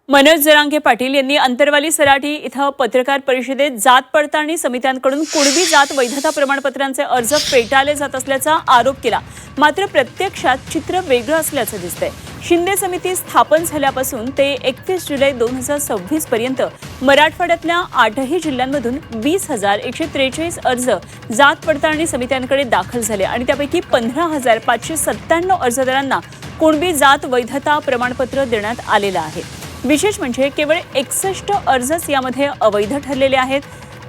मनोज जरांगे पाटील यांनी अंतरवाली सराटी इथं पत्रकार परिषदेत जात पडताळणी समित्यांकडून कुणबी जात वैधता प्रमाणपत्रांचे अर्ज फेटाळले जात असल्याचा आरोप केला। मात्र प्रत्यक्षात चित्र वेगळं असल्याचं दिसतंय। शिंदे समिती स्थापन झाल्यापासून ते 31 जुलै 2026 पर्यंत मराठवाड्यातल्या 8ही जिल्ह्यांमधून 20,143 अर्ज जात पडताळणी समित्यांकडे दाखल झाले आणि त्यापैकी 15,597 अर्जदारांना कुणबी जात वैधता प्रमाणपत्र देण्यात आलेलं आहे। विशेष म्हणजे केवळ 61 अर्जच यामध्ये अवैध ठरलेले आहेत।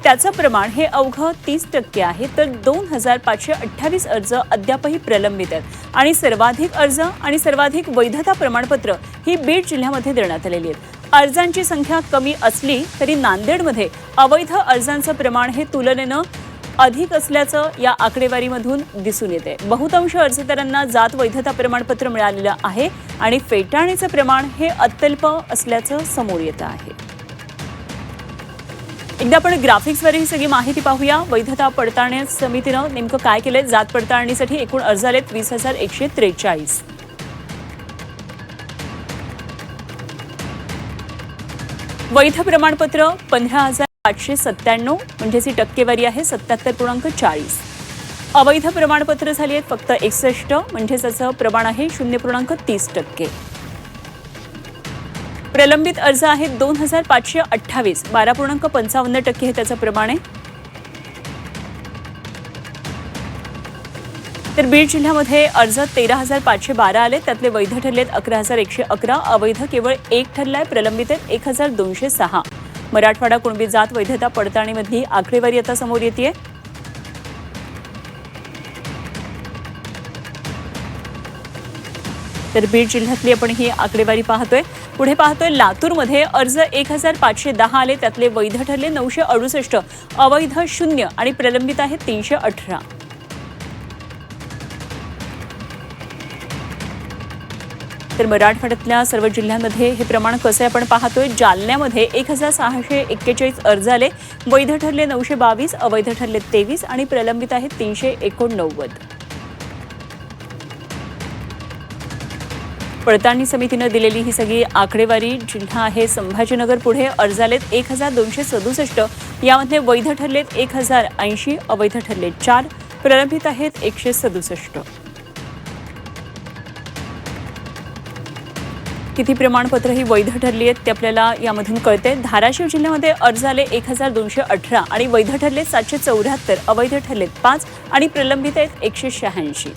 त्याचं प्रमाण हे अवघं 30% आहे, तर 2,528 अर्ज अद्यापही प्रलंबित आहेत आणि सर्वाधिक अर्ज आणि सर्वाधिक वैधता प्रमाणपत्र ही बीड जिल्ह्यामध्ये देण्यात आलेली आहेत। अर्जांची संख्या कमी असली तरी नांदेडमध्ये अवैध अर्जांचं प्रमाण हे तुलनेनं अधिक असल्याचं या आकडेवारीमधून दिसून येते। बहुतांश अर्जदारांना जात वैधता प्रमाणपत्र मिळालेलं आहे आणि फेटाळणीचं प्रमाण हे अत्यल्प असल्याचं समोर येतं आहे। एकदा आपण ग्राफिक्सवर ही सगळी माहिती पाहूया। वैधता पडताळणी समितीनं नेमकं काय केलंय? जात पडताळणीसाठी एकूण अर्ज आलेत 20,143। वैध प्रमाणपत्र 15,597 म्हणजेच ही टक्केवारी आहे 77.40। अवैध प्रमाणपत्र झाली आहेत फक्त 61 म्हणजेच त्याचं प्रमाण आहे 0.30%। प्रलंबित अर्ज आहेत 2,528 12.55% हे त्याचं प्रमाण आहे। तर बीड जिल्ह्यामध्ये अर्ज 13,512 आले, त्यातले वैध ठरलेत 11,111, अवैध केवळ 1 ठरलाय, प्रलंबित आहेत 1,206। मराठवाडा कुणबी जात वैधता पडताळणीमधली आकडेवारी आता समोर येते। तर बीड जिल्ह्यातली आपण ही आकडेवारी पाहतोय। पुढे पाहतोय लातूरमध्ये अर्ज 1,510 आले, त्यातले वैध ठरले 968, अवैध 0 आणि प्रलंबित आहेत 318। तर मराठवाड्यातल्या सर्व जिल्ह्यांमध्ये हे प्रमाण कसं आहे आपण पाहतोय। जालन्यामध्ये 1,641 अर्ज आले, वैध ठरले 922, अवैध ठरले 23 आणि प्रलंबित आहेत 389। पडताळणी समितीनं दिलेली ही सगळी आकडेवारी जिल्हा आहे संभाजीनगर। पुढे अर्ज आलेत 1,267, यामध्ये वैध ठरलेत 1,080, अवैध ठरले 4, प्रलंबित आहेत 167। किती प्रमाणपत्र ही वैध ठरली आहेत ते आपल्याला यामधून कळते। धाराशिव जिल्ह्यामध्ये अर्ज आले 1,218 आणि वैध ठरले 774, अवैध ठरलेत 5 आणि प्रलंबित आहेत 186।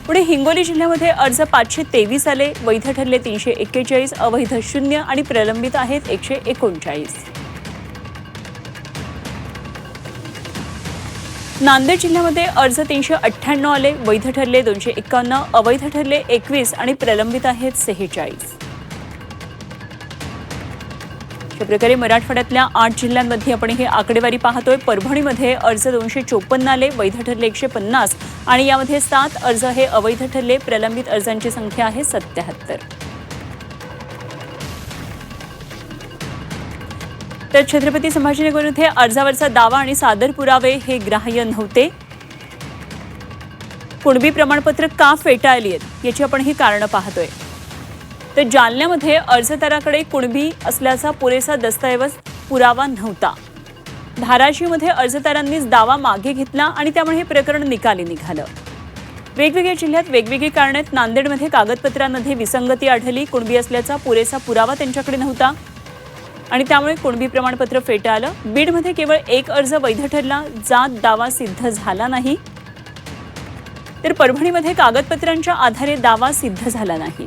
पुढे हिंगोली जिल्ह्यामध्ये अर्ज 523 आले, वैध ठरले 341, अवैध 0 आणि प्रलंबित आहेत 139। नांदेड जिल्ह्यामध्ये अर्ज 398 आले, वैध ठरले 251, अवैध ठरले 21 आणि प्रलंबित आहेत 46। अशा प्रकारे मराठवाड्यातल्या 8 जिल्ह्यांमध्ये आपण ही आकडेवारी पाहतोय। परभणीमध्ये अर्ज 254 आले, वैध ठरले 150 आणि यामध्ये 7 अर्ज हे अवैध ठरले, प्रलंबित अर्जांची संख्या आहे 77। तर छत्रपती संभाजीनगरमध्ये अर्जावरचा दावा आणि सादर पुरावे हे ग्राह्य नव्हते। कुणबी प्रमाणपत्र का फेटाळली आहेत याची आपण ही कारणं पाहतोय। तर जालन्यामध्ये अर्जदाराकडे कुणबी असल्याचा पुरेसा दस्तऐवज पुरावा नव्हता। धाराशिवमध्ये अर्जदारांनीच दावा मागे घेतला आणि त्यामुळे हे प्रकरण निकाली निघालं। वेगवेगळ्या जिल्ह्यात वेगवेगळी कारणे आहेत। नांदेडमध्ये कागदपत्रांमध्ये विसंगती आढळली, कुणबी असल्याचा पुरेसा पुरावा त्यांच्याकडे नव्हता आणि त्यामुळे कुणबी प्रमाणपत्र फेटाळलं। बीडमध्ये केवळ 1 अर्ज वैध ठरला, जात दावा सिद्ध झाला नाही। तर परभणीमध्ये कागदपत्रांच्या आधारे दावा सिद्ध झाला नाही।